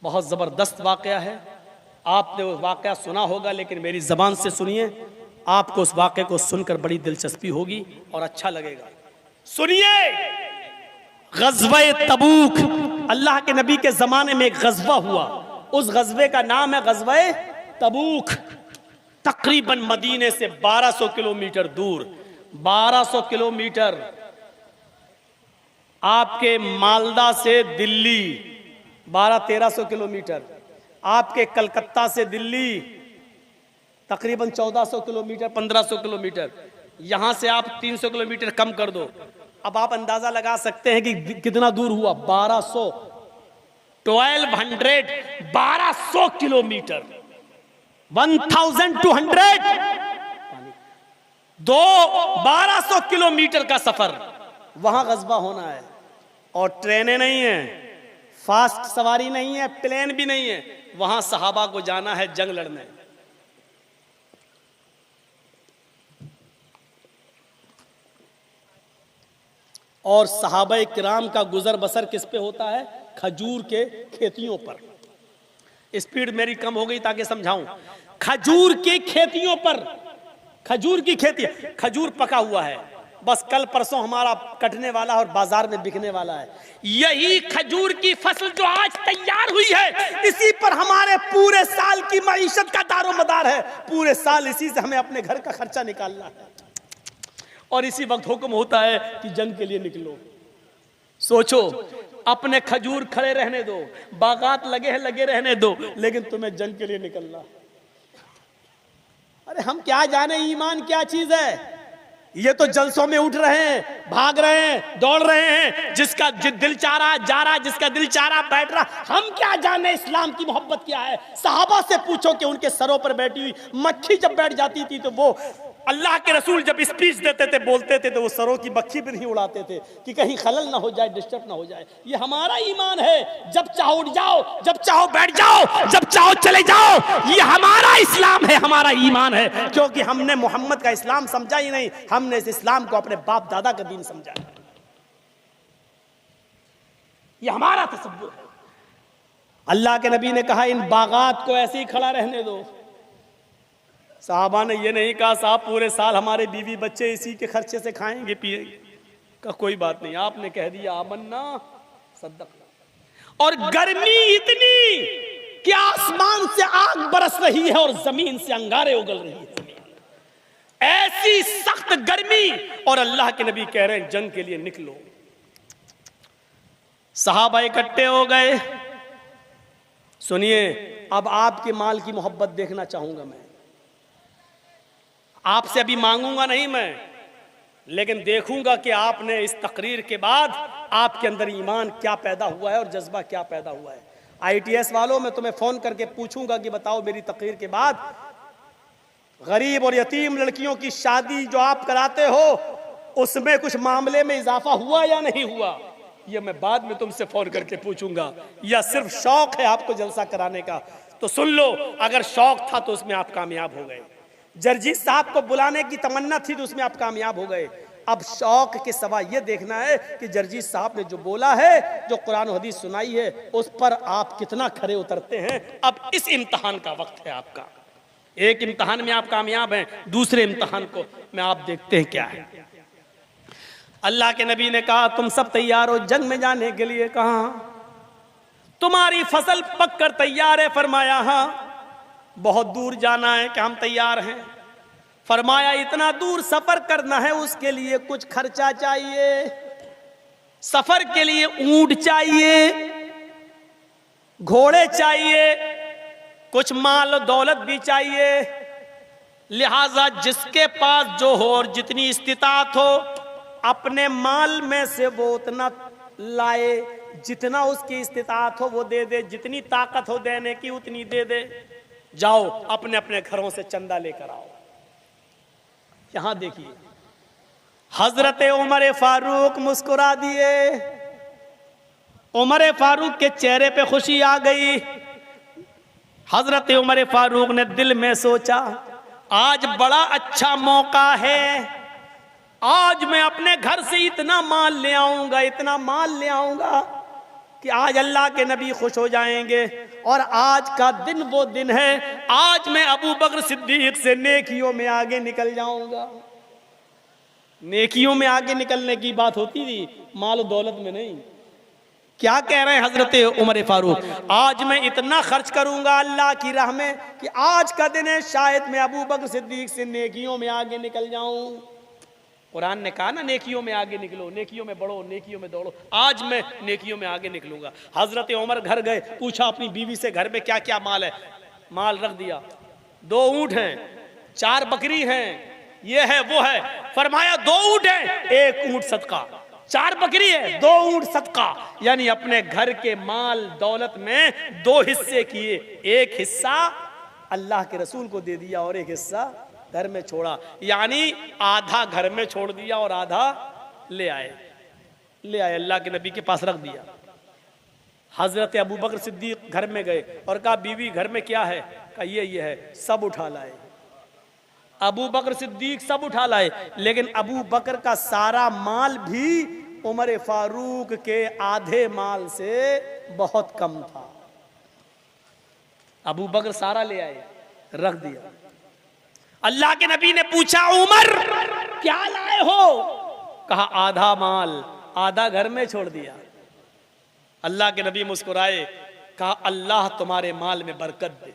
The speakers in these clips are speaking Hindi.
बहुत ज़बरदस्त वाक़या है। आपने वो वाक़या सुना होगा, लेकिन मेरी ज़बान से सुनिए, आपको उस वाक़े को सुनकर बड़ी दिलचस्पी होगी और अच्छा लगेगा। सुनिए, ग़ज़वा तबूक, अल्लाह के नबी के ज़माने में एक ग़ज़वा हुआ। उस ग़ज़वे का नाम है ग़ज़वा तबूक। तकरीबन मदीने से 1200 किलोमीटर दूर, 1200 किलोमीटर, आपके मालदा से दिल्ली 1200-1300 किलोमीटर, आपके कलकत्ता से दिल्ली तकरीबन 1400 किलोमीटर, 1500 किलोमीटर, यहां से आप 300 किलोमीटर कम कर दो। अब आप अंदाजा लगा सकते हैं कि कितना दूर हुआ। 1200 किलोमीटर, 1200 किलोमीटर का सफर, वहां ग़ज़वा होना है। और ट्रेनें नहीं है, फास्ट सवारी नहीं है, प्लेन भी नहीं है, वहां सहाबा को जाना है जंग लड़ने। और सहाबा किराम का गुजर बसर किस पे होता है? खजूर के खेतियों पर। स्पीड मेरी कम हो गई ताकि समझाऊं। खजूर की खेतियों पर, खजूर की खेती, खजूर पका हुआ है, बस कल परसों हमारा कटने वाला है और बाजार में बिकने वाला है। यही खजूर की फसल जो आज तैयार हुई है, इसी पर हमारे पूरे साल की मईशत का दारोमदार है। पूरे साल इसी से हमें अपने घर का खर्चा निकालना है। और इसी वक्त हुक्म होता है कि जंग के लिए निकलो। सोचो, अपने खजूर खड़े रहने दो, बागात लगे हैं लगे रहने दो, लेकिन तुम्हें जंग के लिए निकलना। अरे हम क्या जाने ईमान क्या चीज है। ये तो जलसों में उठ रहे हैं, भाग रहे हैं, दौड़ रहे हैं, जिसका दिल चाह रहा जा रहा, जिसका दिल चाह रहा बैठ रहा। हम क्या जाने इस्लाम की मोहब्बत क्या है। सहाबा से पूछो कि उनके सरों पर बैठी हुई मक्खी जब बैठ जाती थी तो वो अल्लाह के रसूल जब स्पीच देते थे, बोलते थे, तो वो सरों की मक्खी भी नहीं उड़ाते थे कि कहीं खलल ना हो जाए, डिस्टर्ब ना हो जाए। ये हमारा ईमान है। जब चाहो उठ जाओ, जब चाहो बैठ जाओ, जब चाहो चले जाओ। ये हमारा इस्लाम है, हमारा ईमान है। क्योंकि हमने मोहम्मद का इस्लाम समझा ही नहीं, हमने इस इस्लाम को अपने बाप दादा का दीन समझा। ये हमारा तसव्वुर है। अल्लाह के नबी ने कहा, इन बागात को ऐसे ही खड़ा रहने दो। साहबा ने ये नहीं कहा साहब पूरे साल हमारे बीवी बच्चे इसी के खर्चे से खाएंगे पिएंगे। का कोई बात नहीं, आपने कह दिया आमन्ना सद्दक़ना। और गर्मी इतनी कि आसमान से आग बरस रही है और जमीन से अंगारे उगल रही है। ऐसी सख्त गर्मी, और अल्लाह के नबी कह रहे हैं जंग के लिए निकलो। सहाबा इकट्ठे हो गए। सुनिए, अब आपके माल की मोहब्बत देखना चाहूंगा मैं। आपसे अभी मांगूंगा नहीं मैं, लेकिन देखूंगा कि आपने इस तकरीर के बाद आपके अंदर ईमान क्या पैदा हुआ है और जज्बा क्या पैदा हुआ है। ITS वालों, मैं तुम्हें फोन करके पूछूंगा कि बताओ मेरी तकरीर के बाद गरीब और यतीम लड़कियों की शादी जो आप कराते हो, उसमें कुछ मामले में इजाफा हुआ या नहीं हुआ। ये मैं बाद में तुमसे फोन करके पूछूंगा। या सिर्फ शौक है आपको जलसा कराने का? तो सुन लो, अगर शौक था तो उसमें आप कामयाब हो गए। जर्जीत साहब को बुलाने की तमन्ना थी तो उसमें आप कामयाब हो गए। अब शौक के सवा ये देखना है कि जर्जीत साहब ने जो बोला है, जो कुरान और हदीस सुनाई है, उस पर आप कितना खरे उतरते हैं। अब इस इम्तिहान का वक्त है आपका। एक इम्तिहान में आप कामयाब हैं, दूसरे इम्तिहान को में आप देखते हैं क्या है। अल्लाह के नबी ने कहा, तुम सब तैयार हो जंग में जाने के लिए? कहा तुम्हारी फसल पक कर तैयार है? फरमाया हाँ। बहुत दूर जाना है? कि हम तैयार हैं। फरमाया इतना दूर सफर करना है, उसके लिए कुछ खर्चा चाहिए। सफर के लिए ऊंट चाहिए, घोड़े चाहिए, कुछ माल दौलत भी चाहिए। लिहाजा जिसके पास जो हो और जितनी इस्तिताअत हो, अपने माल में से वो उतना लाए, जितना उसकी इस्तिताअत हो वो दे दे, जितनी ताकत हो देने की उतनी दे दे। जाओ अपने अपने घरों से चंदा लेकर आओ। यहां देखिए, हजरत उमर फारूक मुस्कुरा दिए। उमर फारूक के चेहरे पे खुशी आ गई। हजरत उमर फारूक ने दिल में सोचा, आज बड़ा अच्छा मौका है, आज मैं अपने घर से इतना माल ले आऊंगा, इतना माल ले आऊंगा कि आज अल्लाह के नबी खुश हो जाएंगे और आज का दिन वो दिन है, आज मैं अबू बकर सिद्दीक से नेकियों में आगे निकल जाऊंगा। नेकियों में आगे निकलने की बात होती थी, माल दौलत में नहीं। क्या कह रहे हैं हजरत उमर फारूक, आज मैं इतना खर्च करूंगा अल्लाह की राह में कि आज का दिन है, शायद मैं अबू बकर सिद्दीक से नेकियों में आगे निकल जाऊं। कुरान ने कहा ना नेकियों में आगे निकलो, नेकियों में बढ़ो, नेकियों में दौड़ो। आज मैं नेकियों में आगे निकलूंगा। हजरत उमर घर गए, पूछा अपनी बीवी से घर में क्या क्या माल है। माल रख दिया, 2 ऊंट हैं, 4 बकरी हैं, ये है वो है। फरमाया 2 ऊंट हैं, 1 ऊंट सदका, 4 बकरी है, 2 ऊंट सदका। यानी अपने घर के माल दौलत में 2 हिस्से किए, 1 हिस्सा अल्लाह के रसूल को दे दिया और 1 हिस्सा घर में छोड़ा। यानी आधा घर में छोड़ दिया और आधा ले आए अल्लाह के नबी के पास रख दिया। हजरत अबू बकर सिद्दीक घर में गए और कहा बीवी घर में क्या है? कहा ये है, सब उठा लाए। अबू बकर सिद्दीक सब उठा लाए, लेकिन अबू बकर का सारा माल भी उमर फारूक के आधे माल से बहुत कम था। अबू बकर सारा ले आए, रख दिया। अल्लाह के नबी ने पूछा उमर क्या लाए हो? कहा आधा माल, आधा घर में छोड़ दिया। अल्लाह के नबी मुस्कुराए, कहा अल्लाह तुम्हारे माल में बरकत दे,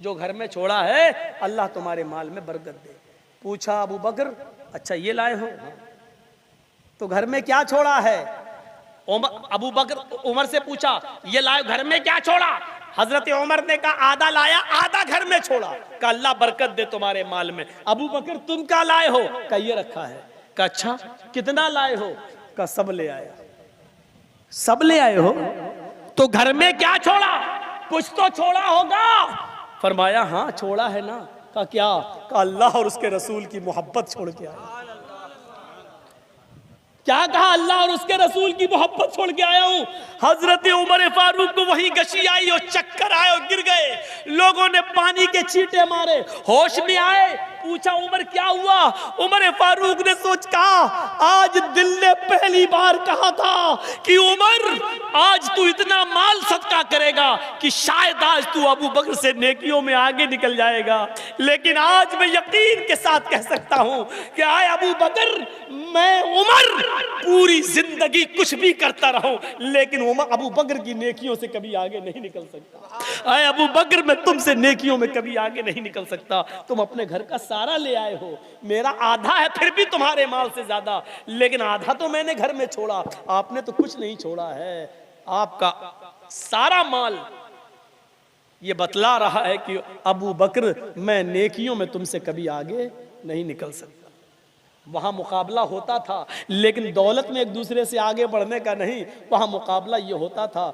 जो घर में छोड़ा है अल्लाह तुम्हारे माल में बरकत दे। पूछा अबू बकर अच्छा ये लाए हो, तो घर में क्या छोड़ा है? अबू बकर उमर से पूछा ये लाए घर में क्या छोड़ा? हजरत उमर ने कहा आधा लाया, आधा घर में छोड़ा। कहा अल्लाह बरकत दे तुम्हारे माल में। अबू बकर तुम क्या लाए हो? कहा ये रखा है। कहा अच्छा कितना लाए हो? कहा सब ले आया। सब ले आए हो तो घर में क्या छोड़ा? कुछ तो छोड़ा होगा। फरमाया हाँ छोड़ा है ना। कहा क्या? कहा अल्लाह और उसके रसूल की मोहब्बत छोड़ के आया। क्या कहा? अल्लाह और उसके रसूल की मोहब्बत छोड़ के आया हूं। हजरत उमर फारूक को वही गशी आई और चक्कर आए और गिर गए। लोगों ने पानी के छींटे मारे, होश में आए। पूछा उमर क्या हुआ? उमर फारूक ने सोच कहा आज दिल ने पहली बार कहा था कि उमर आज तू इतना माल सदका करेगा कि शायद आज तू अबू बकर से नेकियों में आगे निकल जाएगा। लेकिन आज मैं यकीन के साथ कह सकता हूं कि आए अबू बकर, मैं उमर पूरी जिंदगी कुछ भी करता रहूं, लेकिन उमर अबू बकर की नेकियों से कभी आगे नहीं निकल सकता। आए अबू बकर, मैं तुमसे नेकियों में कभी आगे नहीं निकल सकता। तुम अपने घर का सारा ले आए हो, मेरा आधा है फिर भी तुम्हारे माल से ज्यादा, लेकिन आधा तो मैंने घर में छोड़ा, आपने तो कुछ नहीं छोड़ा है। आपका सारा माल ये बतला रहा है कि अबू बकर मैं नेकियों में तुमसे कभी आगे नहीं निकल सकता। वहां मुकाबला होता था, लेकिन दौलत में एक दूसरे से आगे बढ़ने का नहीं। वहां मुकाबला ये होता था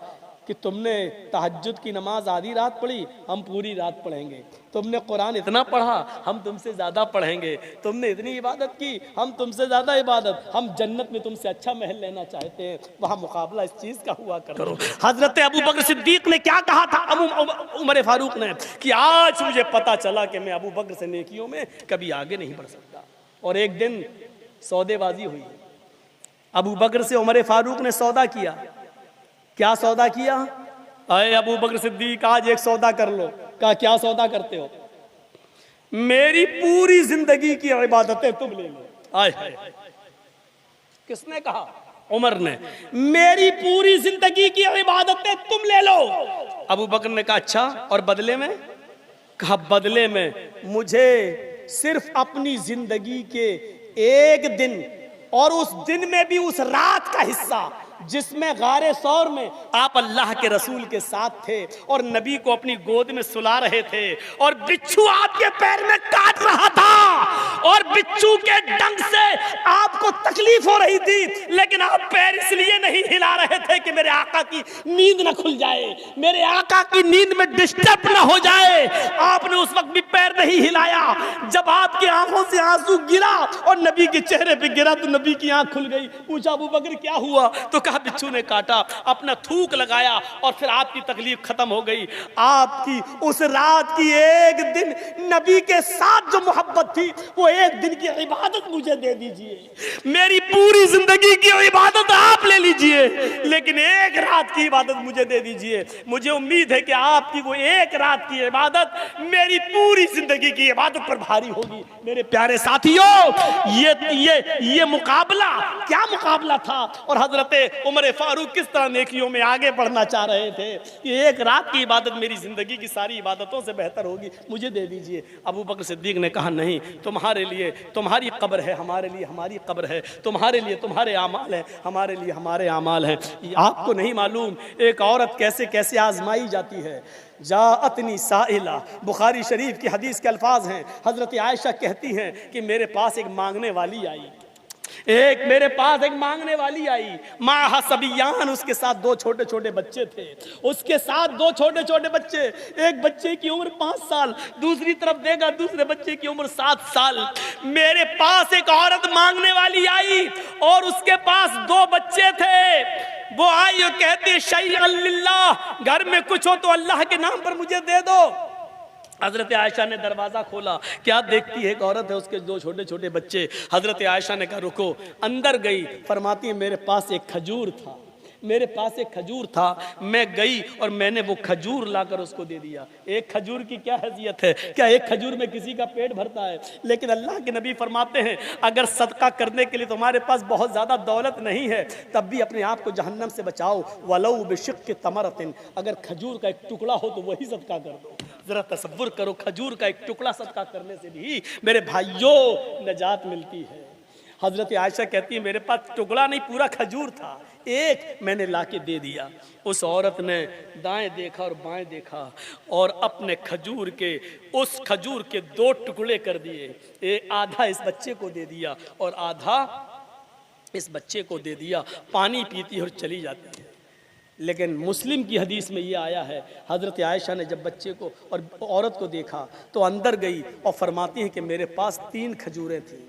कि तुमने तहज्जुद की नमाज आधी रात पढ़ी, हम पूरी रात पढ़ेंगे। तुमने कुरान इतना पढ़ा, हम तुमसे ज्यादा पढ़ेंगे। तुमने इतनी इबादत की, हम तुमसे ज्यादा इबादत। हम जन्नत में तुमसे अच्छा महल लेना चाहते हैं। वहां मुकाबला इस चीज का हुआ करो। हजरत अबू बकर सिद्दीक ने क्या कहा था उमर फारूक ने कि आज मुझे पता चला कि मैं अबू बकर से नेकियों में कभी आगे नहीं बढ़ सकता। और एक दिन सौदेबाजी हुई, अबू बकर से उमर फारूक ने सौदा किया। क्या सौदा किया? अरे अबू बकर सिद्दीक आज एक सौदा कर लो। कहा क्या सौदा करते हो? मेरी पूरी जिंदगी की इबादतें तुम ले लो। आए किसने कहा? उमर ने। मेरी पूरी जिंदगी की इबादतें तुम ले लो। अबू बकर ने कहा अच्छा और बदले में? कहा बदले में मुझे सिर्फ अपनी जिंदगी के एक दिन, और उस दिन में भी उस रात का हिस्सा जिसमें गारे सौर में आप अल्लाह के रसूल के साथ थे और नबी को अपनी गोद में सुला रहे थे और बिच्छू आपके पैर में काट रहा था और बिच्छू के डंक से आपको तकलीफ हो रही थी, लेकिन आप पैर इसलिए नहीं हिला रहे थे कि मेरे आका की नींद न खुल जाए, मेरे आका की नींद में डिस्टर्ब न हो जाए। आपने उस वक्त भी पैर नहीं हिलाया। जब आपकी आंखों से आंसू गिरा और नबी के चेहरे पे गिरा तो नबी की आंख खुल गई। पूछा अबू बकर क्या हुआ? तो कहा बिच्छू ने काटा। अपना थूक लगाया और फिर आपकी तकलीफ खत्म हो गई। आपकी उस रात की एक दिन नबी के साथ जो मोहब्बत थी होगी, वो एक दिन की इबादत मुझे दे दीजिए, मेरी पूरी जिंदगी की इबादत आप ले लीजिए, लेकिन एक रात की इबादत मुझे दे दीजिए। मुझे उम्मीद है कि आपकी वो एक रात की इबादत मेरी पूरी जिंदगी की इबादत पर भारी होगी। मेरे प्यारे साथियों, ये मुकाबला क्या मुकाबला था, और हजरत उमर फारूक किस तरह नेकियों में आगे बढ़ना चाह रहे थे कि एक रात की इबादत मेरी जिंदगी की सारी इबादतों से बेहतर होगी, मुझे दे दीजिए। अबू बकर सिद्दीक ने कहा नहीं, तुम्हारे लिए तुम्हारी कब्र है, हमारे लिए हमारी कब्र है, तुम्हारे लिए तुम्हारे आमाल है, हमारे लिए हमारे आमाल हैं। आपको नहीं मालूम एक औरत कैसे कैसे आजमाई जाती है। जाअतनी साइला, बुखारी शरीफ की हदीस के अल्फाज हैं, हजरत आयशा कहती हैं कि मेरे पास एक मांगने वाली आई, मेरे पास एक मांगने वाली आई, माहा सबियान, उसके साथ दो छोटे छोटे बच्चे थे, उसके साथ दो छोटे छोटे बच्चे, एक बच्चे की उम्र 5 साल, दूसरी तरफ देखा दूसरे बच्चे की उम्र 7 साल। मेरे पास एक औरत मांगने वाली आई और उसके पास 2 बच्चे थे। वो आई और कहती शैअन लिल्लाह, घर में कुछ हो तो अल्लाह के नाम पर मुझे दे दो। हजरत आयशा ने दरवाज़ा खोला, क्या देखती है, एक औरत है, उसके 2 छोटे छोटे बच्चे। हजरत आयशा ने कहा रुको, अंदर गई, फरमाती है मेरे पास एक खजूर था, मेरे पास एक खजूर था, मैं गई और मैंने वो खजूर लाकर उसको दे दिया। एक खजूर की क्या हैसियत है, क्या एक खजूर में किसी का पेट भरता है? लेकिन अल्लाह के नबी फरमाते हैं अगर सदका करने के लिए तुम्हारे पास बहुत ज़्यादा दौलत नहीं है तब भी अपने आप को जहन्नम से बचाओ, वलौ बिशिक्कि तमरतिन, अगर खजूर का एक टुकड़ा हो तो वही सदका कर दो। जरा तसव्वुर करो, खजूर का एक टुकड़ा सदका करने से भी मेरे भाइयों नजात मिलती है। हजरत आयशा कहती है मेरे पास टुकड़ा नहीं, पूरा खजूर था, एक मैंने लाके दे दिया। उस औरत ने दाएं देखा और बाएं देखा और अपने खजूर के, उस खजूर के 2 टुकड़े कर दिए, आधा इस बच्चे को दे दिया और आधा इस बच्चे को दे दिया। पानी पीती और चली जाती है। लेकिन मुस्लिम की हदीस में ये आया है, हज़रत आयशा ने जब बच्चे को और औरत को देखा तो अंदर गई और फरमाती है कि मेरे पास 3 खजूरें थीं।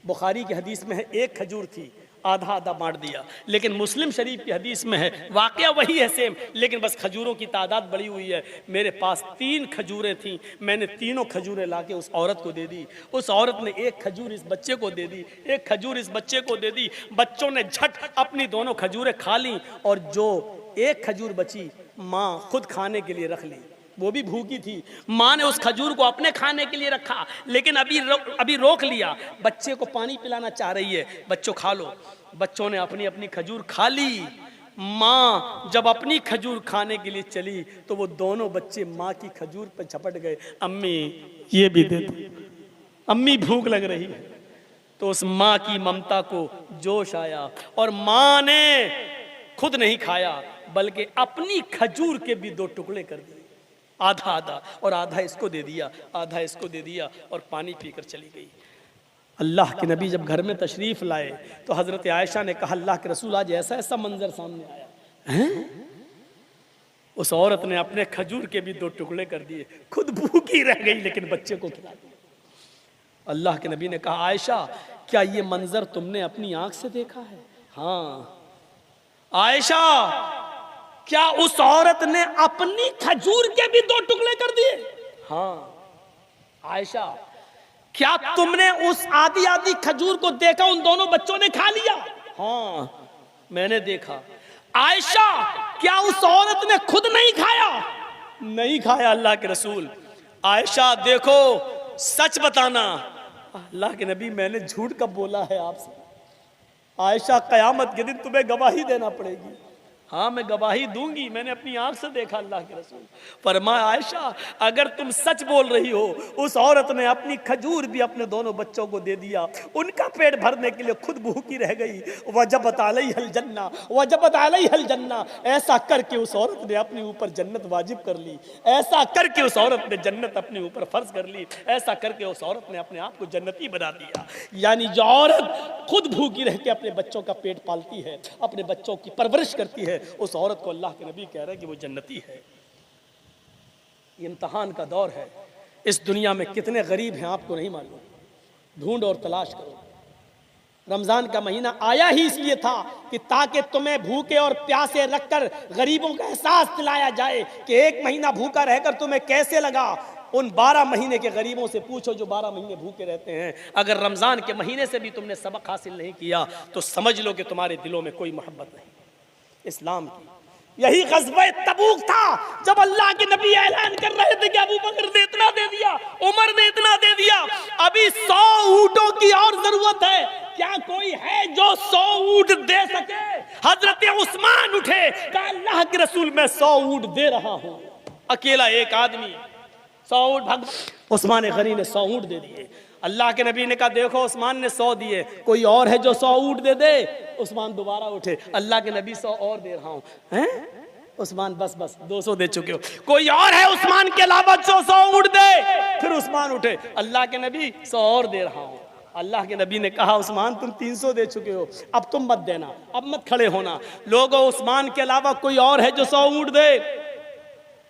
बुखारी की हदीस में है 1 खजूर थी, आधा आधा बांट दिया। लेकिन मुस्लिम शरीफ की हदीस में है वाक़या वही है सेम, लेकिन बस खजूरों की तादाद बढ़ी हुई है। मेरे पास 3 खजूरें थीं, मैंने तीनों खजूरें लाके उस औरत को दे दी। उस औरत ने 1 खजूर इस बच्चे को दे दी, 1 खजूर इस बच्चे को दे दी। बच्चों ने झट अपनी दोनों खजूरें खा ली और जो 1 खजूर बची माँ खुद खाने के लिए रख ली। वो भी भूखी थी, माँ ने उस खजूर को अपने खाने के लिए रखा, लेकिन अभी रोक लिया। बच्चे को पानी पिलाना चाह रही है, बच्चों खा लो। बच्चों ने अपनी अपनी खजूर खा ली। माँ जब अपनी खजूर खाने के लिए चली तो वो दोनों बच्चे माँ की खजूर पर झपट गए, अम्मी ये भी दे दो, अम्मी भूख लग रही है। तो उस माँ की ममता को जोश आया और माँ ने खुद नहीं खाया बल्कि अपनी खजूर के भी 2 टुकड़े कर दिए, आधा आधा, और आधा इसको दे दिया, आधा इसको दे दिया और पानी पीकर चली गई। अल्लाह के नबी जब घर में तशरीफ लाए तो हजरत आयशा ने कहा अल्लाह के रसूल आज ऐसा ऐसा मंजर सामने आया है। उस औरत ने अपने खजूर के भी 2 टुकड़े कर दिए, खुद भूखी रह गई लेकिन बच्चे को खिला दिया। अल्लाह के नबी ने कहा आयशा क्या ये मंजर तुमने अपनी आंख से देखा है? हाँ। आयशा क्या उस औरत ने अपनी खजूर के भी 2 टुकड़े कर दिए? हाँ। आयशा क्या तुमने उस आधी आधी खजूर को देखा, उन दोनों बच्चों ने खा लिया? हाँ मैंने देखा। आयशा क्या उस औरत ने खुद नहीं खाया? नहीं खाया अल्लाह के रसूल। आयशा देखो सच बताना। अल्लाह के नबी मैंने झूठ कब बोला है आपसे? आयशा कयामत के दिन तुम्हें गवाही देना पड़ेगी। हाँ मैं गवाही दूंगी, मैंने अपनी आंख से देखा। अल्लाह के रसूल फरमाया आयशा अगर तुम सच बोल रही हो, उस औरत ने अपनी खजूर भी अपने दोनों बच्चों को दे दिया, उनका पेट भरने के लिए खुद भूखी रह गई। वजबत अलैहल जन्ना, वजबत अलैहल जन्ना, ऐसा करके उस औरत ने अपने ऊपर जन्नत वाजिब कर ली, ऐसा करके उस औरत ने जन्नत अपने ऊपर फर्ज कर ली, ऐसा करके उस औरत ने अपने आप को जन्नती बना दिया। यानी जो औरत खुद भूखी रह के अपने बच्चों का पेट पालती है, अपने बच्चों की परवरिश करती है, उस औरत को अल्लाह के नबी कह रहे हैं कि वो जन्नती है। ये इम्तिहान का दौर है। इस दुनिया में कितने गरीब हैं आपको नहीं मालूम, ढूंढ और तलाश करो। रमजान का महीना आया ही इसलिए था कि ताकि तुम्हें भूखे और प्यासे रखकर गरीबों का एहसास दिलाया जाए कि 1 महीना भूखा रहकर तुम्हें कैसे लगा उन 12 महीने के गरीबों से पूछो जो 12 महीने भूखे रहते हैं, अगर रमजान के महीने से भी तुमने सबक हासिल नहीं किया तो समझ लो कि तुम्हारे दिलों में कोई मोहब्बत नहीं इस्लाम की। यही ग़ज़वा तबूक था जब अल्लाह के नबी ऐलान कर रहे थे कि अबू बकर ने इतना दे दिया, उमर ने इतना दे दिया, अभी 100 ऊँटों की और जरूरत है। क्या कोई है जो 100 ऊँट दे सके? हजरत उस्मान उठे, कहा अल्लाह के रसूल मैं 100 ऊँट दे रहा हूँ। अकेला एक आदमी 100 ऊँट, उस्मान गनी ने 100 ऊँट दे दिए। अल्लाह के नबी ने कहा देखो उस्मान ने 100 दिए, कोई और है जो 100 ऊँट दे दे? उस्मान दोबारा उठे, अल्लाह के नबी 100 और दे रहा हूं। हैं? उस्मान बस 200 दे चुके हो, कोई और है उस्मान के अलावा जो 100 ऊँट दे? फिर उस्मान उठे, अल्लाह के नबी 100 और दे रहा हूं। अल्लाह के नबी ने कहा उस्मान तुम 300 दे चुके हो, अब तुम मत देना, अब मत खड़े होना। लोगों उस्मान के अलावा कोई और है जो 100 ऊँट दे?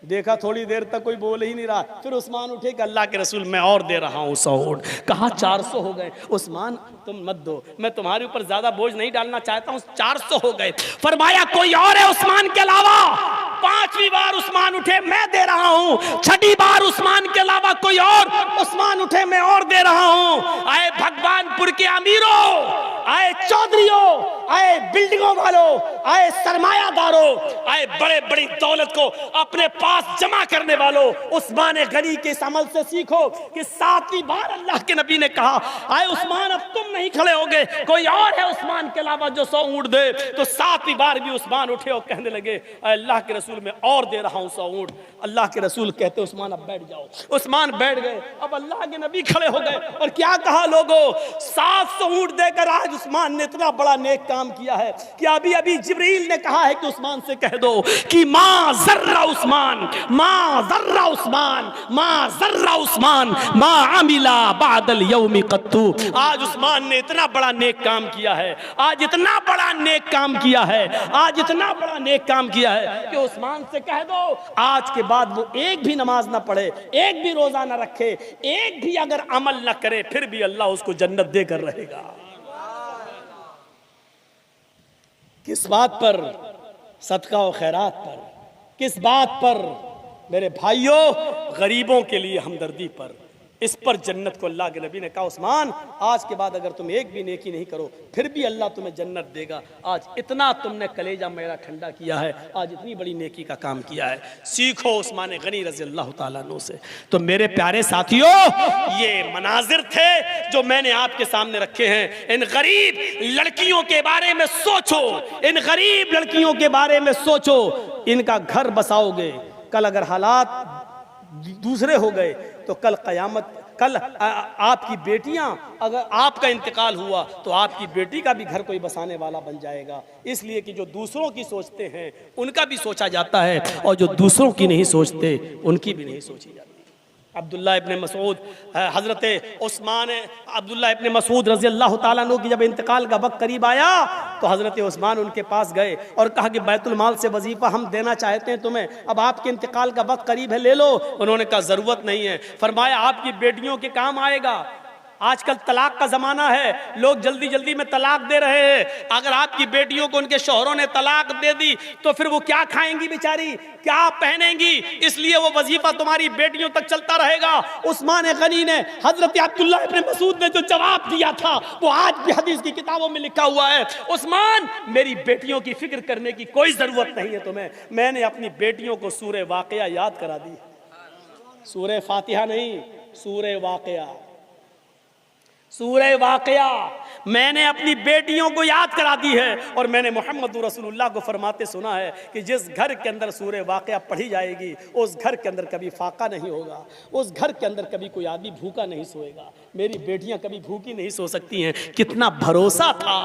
देखा थोड़ी देर तक कोई बोल ही नहीं रहा, फिर उस्मान उठे कि अल्लाह के रसूल मैं और दे रहा हूँ 100 ऊँट। कहा 400 हो गए। उस्मान तुम मत दो, मैं तुम्हारे ऊपर ज्यादा बोझ नहीं डालना चाहता हूँ, 400 हो गए। फरमाया कोई और है उस्मान के अलावा? 5वीं बार उस्मान उठे, मैं दे रहा हूँ। 6ठी बार उस्मान के अलावा कोई और? उस्मान उठे, मैं और दे रहा हूँ। आए भगवानपुर के अमीरों, आए चौधरियों, आए बिल्डिंगों वालों, आए सरमायादारों, आए बड़े बड़ी दौलत को अपने पास जमा करने वालों, उस्मान गनी के इस अमल से सीखो कि 7वीं बार अल्लाह के नबी ने कहा आए उस्मान अब तुम नहीं खड़े होगे, कोई और है उस्मान के अलावा जो 100 ऊँट दे? तो 7वीं बार भी उस्मान उठे और कहने लगे अल्लाह के रसूल मैं और दे रहा हूँ 100 ऊँट। अल्लाह के रसूल कहते उस्मान अब बैठ जाओ। उस्मान बैठ गए। अब अल्लाह के नबी खड़े हो गए और क्या कहा लोगों, 700 ऊँट देकर आज उस्मान ने इतना बड़ा नेक काम किया है कि अभी अभी जिब्रील ने कहा है कि उस्मान से कह दो कि मां जर्रा उस्मान, मां जर्रा उस्मान, मां जर्रा उस्मान, मां आमिला बादल यौमी कत्तू। आज उस्मान ने इतना बड़ा नेक काम किया है, आज इतना बड़ा नेक काम किया है, आज इतना बड़ा नेक काम किया है कि उस्मान से कह दो आज के बाद वो एक भी नमाज ना पढ़े, एक भी रोजा ना रखे, एक भी अगर अमल ना करे, फिर भी अल्लाह उसको जन्नत देकर रहेगा। किस बात पर? सदका और खैरात पर। किस बात पर? मेरे भाइयों, गरीबों के लिए हमदर्दी पर। इस पर जन्नत को अल्लाह के नबी ने कहा उस्मान आज के बाद अगर तुम एक भी नेकी नहीं करो फिर भी अल्लाह तुम्हें जन्नत देगा। आज इतना तुमने कलेजा मेरा ठंडा किया है, आज इतनी बड़ी नेकी का काम किया है, सीखो उस्मान गनी रज़ी अल्लाह तआला अन्हु से। तो मेरे प्यारे साथियों, ये मनाजिर थे जो मैंने आपके सामने रखे हैं। इन गरीब लड़कियों के बारे में सोचो, इन गरीब लड़कियों के बारे में सोचो, इनका घर बसाओगे। कल अगर हालात दूसरे हो गए तो कल क़यामत, कल आपकी बेटियां, अगर आपका इंतकाल हुआ तो आपकी बेटी का भी घर कोई बसाने वाला बन जाएगा। इसलिए कि जो दूसरों की सोचते हैं उनका भी सोचा जाता है और जो दूसरों की नहीं सोचते उनकी भी नहीं सोची जाती। अब्दुल्ला इब्ने मसूद, हज़रत उस्मान अब्दुल्ला इब्ने मसूद रज़ी अल्लाह ताला अन्हु की जब इंतकाल का वक्त करीब आया तो हज़रत उस्मान उनके पास गए और कहा कि बैतुल माल से वजीफ़ा हम देना चाहते हैं तुम्हें, अब आपके इंतकाल का वक्त करीब है, ले लो। उन्होंने कहा ज़रूरत नहीं है। फरमाया आपकी बेटियों के काम आएगा। आजकल तलाक का ज़माना है, लोग जल्दी जल्दी में तलाक दे रहे हैं। अगर आपकी बेटियों को उनके शौहरों ने तलाक दे दी तो फिर वो क्या खाएंगी बेचारी, क्या पहनेंगी, इसलिए वो वजीफा तुम्हारी बेटियों तक चलता रहेगा। उस्मान गनी ने, हजरत अब्दुल्ला इब्ने मसूद ने जो जवाब दिया था वो आज भी हदीस की किताबों में लिखा हुआ है। उस्मान, मेरी बेटियों की फिक्र करने की कोई ज़रूरत नहीं है तुम्हें, मैंने अपनी बेटियों को सूरे वाक़िया याद करा दी। सूरे फातिहा नहीं, सूरे वाक़िया, सूरह वाक़िया मैंने अपनी बेटियों को याद करा दी है। और मैंने मोहम्मद रसूलुल्लाह को फरमाते सुना है कि जिस घर के अंदर सूरह वाक़िया पढ़ी जाएगी उस घर के अंदर कभी फाका नहीं होगा, उस घर के अंदर कभी कोई आदमी भूखा नहीं सोएगा। मेरी बेटियां कभी भूखी नहीं सो सकती हैं। कितना भरोसा था